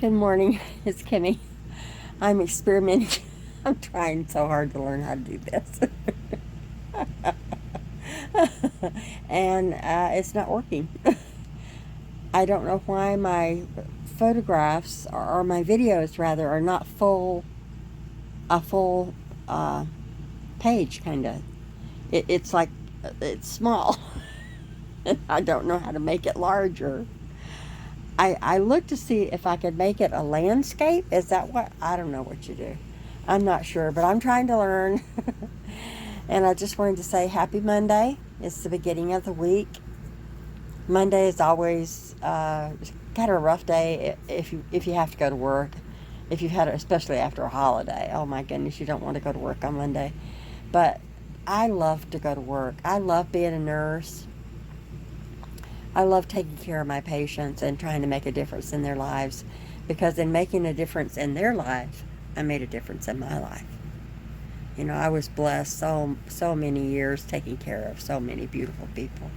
Good morning, it's Kimmy. I'm experimenting. I'm trying so hard to learn how to do this. And it's not working. I don't know why my photographs, or my videos rather, are not a full uh, page, kind of. It's like, it's small. I don't know how to make it larger. I looked to see if I could make it a landscape. Is that what? I don't know what you do. I'm not sure, but I'm trying to learn. And I just wanted to say happy Monday. It's the beginning of the week. Monday is always kind of a rough day if you have to go to work. If you've had it, especially after a holiday. Oh my goodness, you don't want to go to work on Monday. But I love to go to work. I love being a nurse. I love taking care of my patients and trying to make a difference in their lives, because in making a difference in their life, I made a difference in my life. I was blessed so many years taking care of so many beautiful people.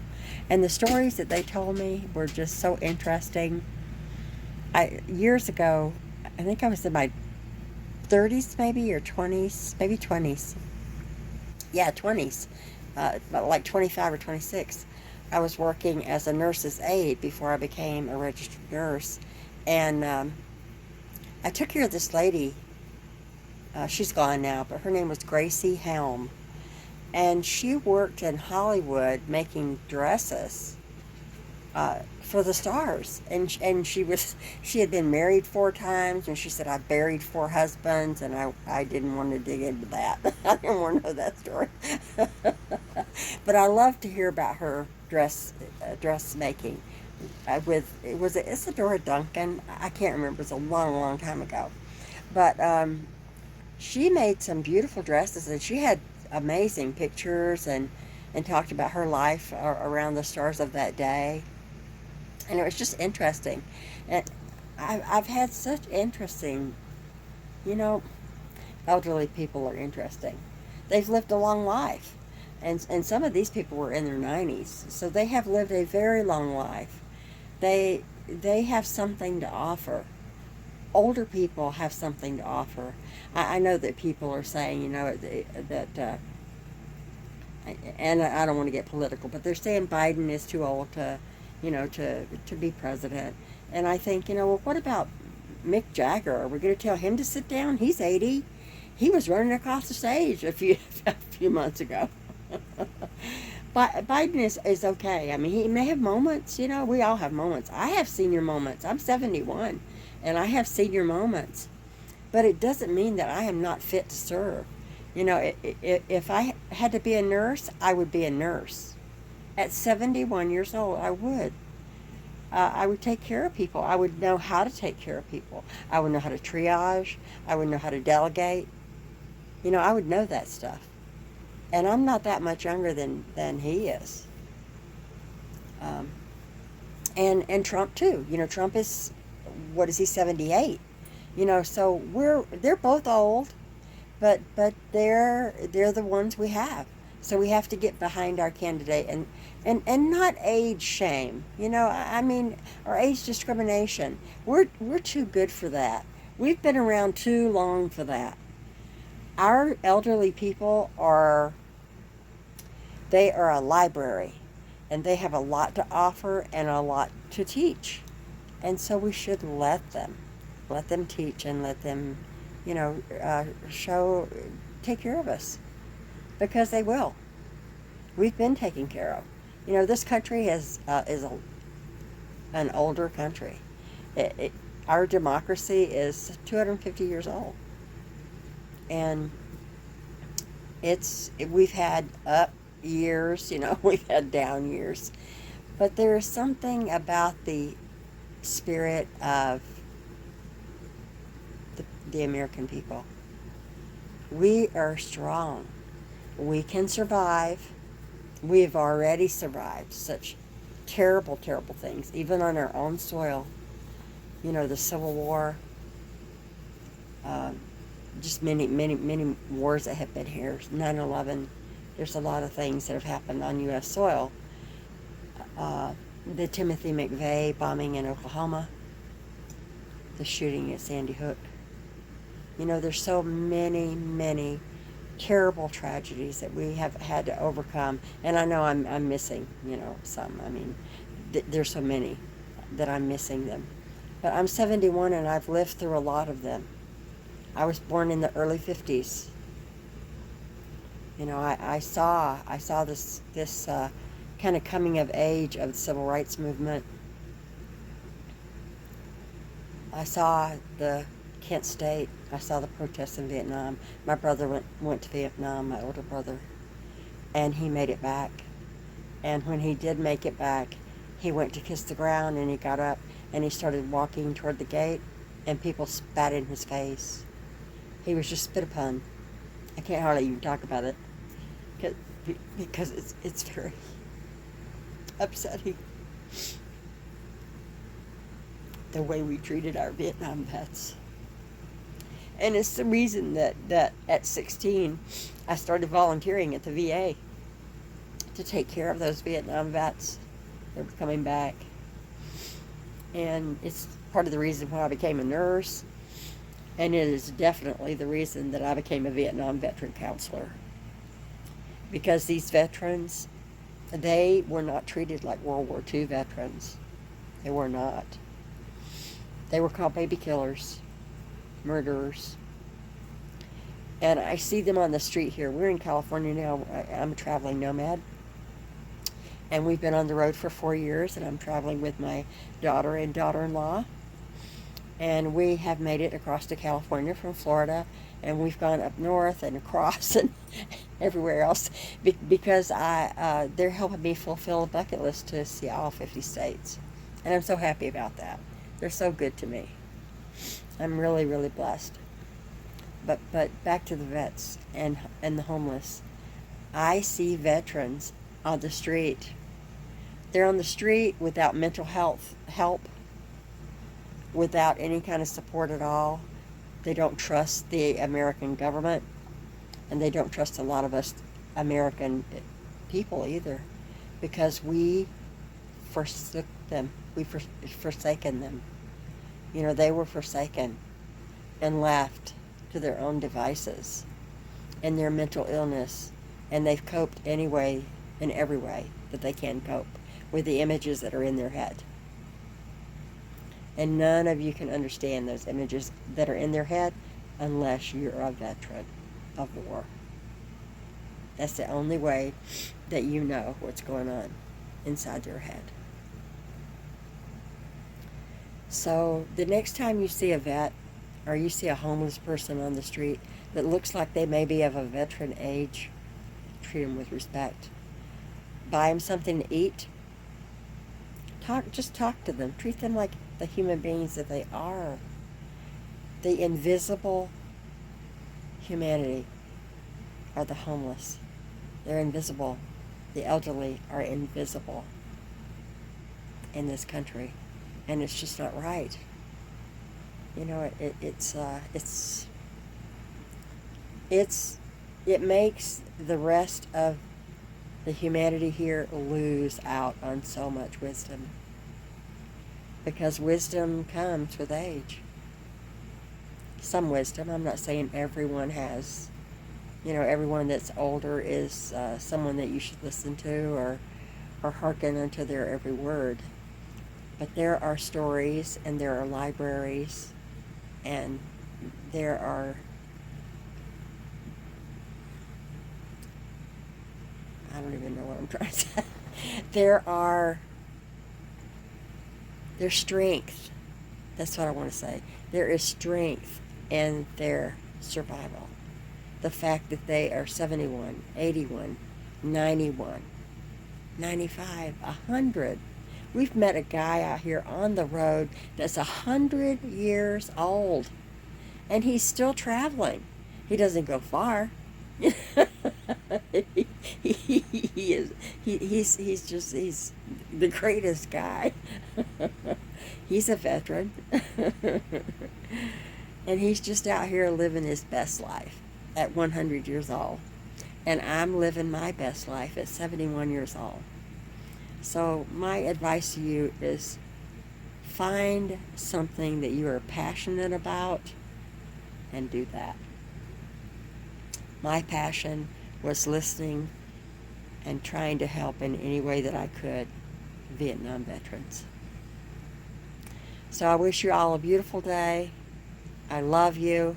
And the stories that they told me were just so interesting. Years ago, I think I was in my 30s maybe, or 20s, maybe 20s. Yeah, 20s. Like 25 or 26. I was working as a nurse's aide before I became a registered nurse. And I took care of this lady. She's gone now, but her name was Gracie Helm. And she worked in Hollywood making dresses for the stars. And she had been married 4 times, and she said, I buried 4 husbands, and I didn't want to dig into that. I didn't want to know that story. But I love to hear about her dressmaking. With was it Isadora Duncan? I can't remember. It was a long time ago. But she made some beautiful dresses, and she had amazing pictures, and talked about her life around the stars of that day. And it was just interesting. And I've had such interesting, you know, elderly people are interesting. They've lived a long life. And some of these people were in their 90s. So they have lived a very long life. They have something to offer. Older people have something to offer. I know that people are saying, that and I don't want to get political, but they're saying Biden is too old to be president. And I think, well, what about Mick Jagger? Are we going to tell him to sit down? He's 80. He was running across the stage a few months ago. But Biden is okay. I mean, he may have moments. We all have moments. I have senior moments. I'm 71, and I have senior moments. But it doesn't mean that I am not fit to serve. If I had to be a nurse, I would be a nurse. At 71 years old, I would. I would take care of people. I would know how to take care of people. I would know how to triage. I would know how to delegate. I would know that stuff. And I'm not that much younger than he is. Um, and Trump too. Trump is, what is he, 78? So they're both old, but they're the ones we have. So we have to get behind our candidate, and not age shame. I mean, or age discrimination. We're too good for that. We've been around too long for that. Our elderly people are a library, and they have a lot to offer and a lot to teach. And so we should let them teach, and let them, show, take care of us, because they will. We've been taken care of. This country is an older country. Our democracy is 250 years old, and we've had up years, we've had down years, but there is something about the spirit of the American people. We are strong. We can survive. We've already survived such terrible, terrible things, even on our own soil. The Civil War, um, just many, many, many wars that have been here. 9/11. There's a lot of things that have happened on U.S. soil. Uh, the Timothy McVeigh bombing in Oklahoma. the shooting at Sandy Hook. You know, there's so many, many terrible tragedies that we have had to overcome. And I know I'm missing, you know, some. I mean, there's so many that I'm missing them. But I'm 71 and I've lived through a lot of them. I was born in the early 50s. You know, I saw this kind of coming of age of the civil rights movement. I saw the Kent State. I saw the protests in Vietnam. My brother went to Vietnam, my older brother, and he made it back. And when he did make it back, he went to kiss the ground, and he got up and he started walking toward the gate, and people spat in his face. He was just spit upon. I can't hardly even talk about it because it's very upsetting the way we treated our Vietnam vets. And it's the reason that at 16 I started volunteering at the VA to take care of those Vietnam vets that were coming back. And it's part of the reason why I became a nurse, and it is definitely the reason that I became a Vietnam veteran counselor. Because these veterans, they were not treated like World War II veterans. They were not. They were called baby killers, murderers. And I see them on the street here. We're in California now. I'm a traveling nomad. And we've been on the road for 4 years, and I'm traveling with my daughter and daughter-in-law. And we have made it across to California from Florida, and we've gone up north and across and everywhere else because they're helping me fulfill a bucket list to see all 50 states. And I'm so happy about that. They're so good to me. I'm really, really blessed. But back to the vets and the homeless. I see veterans on the street. They're on the street without mental health help, without any kind of support at all. They don't trust the American government, and they don't trust a lot of us American people either, because we forsook them. We've forsaken them. You know, they were forsaken and left to their own devices and their mental illness, and they've coped anyway, in every way that they can cope with the images that are in their head. And none of you can understand those images that are in their head unless you're a veteran of war. That's the only way that you know what's going on inside their head. So the next time you see a vet or you see a homeless person on the street that looks like they may be of a veteran age, treat them with respect. Buy them something to eat. Just talk to them. Treat them like the human beings that they are. The invisible humanity are the homeless. They're invisible. The elderly are invisible in this country, and it's just not right. You know, it makes the rest of the humanity here lose out on so much wisdom, because wisdom comes with age. Some wisdom. I'm not saying everyone has. You know, everyone that's older is someone that you should listen to or hearken unto their every word. But there are stories, and there are libraries, and there are I don't even know what I'm trying to say. There's strength. That's what I want to say. There is strength in their survival. The fact that they are 71, 81, 91, 95, 100. We've met a guy out here on the road that's 100 years old, and he's still traveling. He doesn't go far. He's the greatest guy. He's a veteran. And he's just out here living his best life at 100 years old. And I'm living my best life at 71 years old. So my advice to you is find something that you are passionate about and do that. My passion was listening and trying to help in any way that I could Vietnam veterans. So I wish you all a beautiful day. I love you.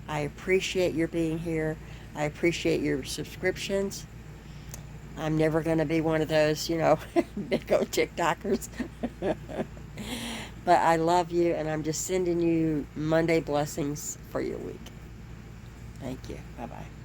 I appreciate your being here. I appreciate your subscriptions. I'm never going to be one of those, big old TikTokers. But I love you, and I'm just sending you Monday blessings for your week. Thank you. Bye-bye.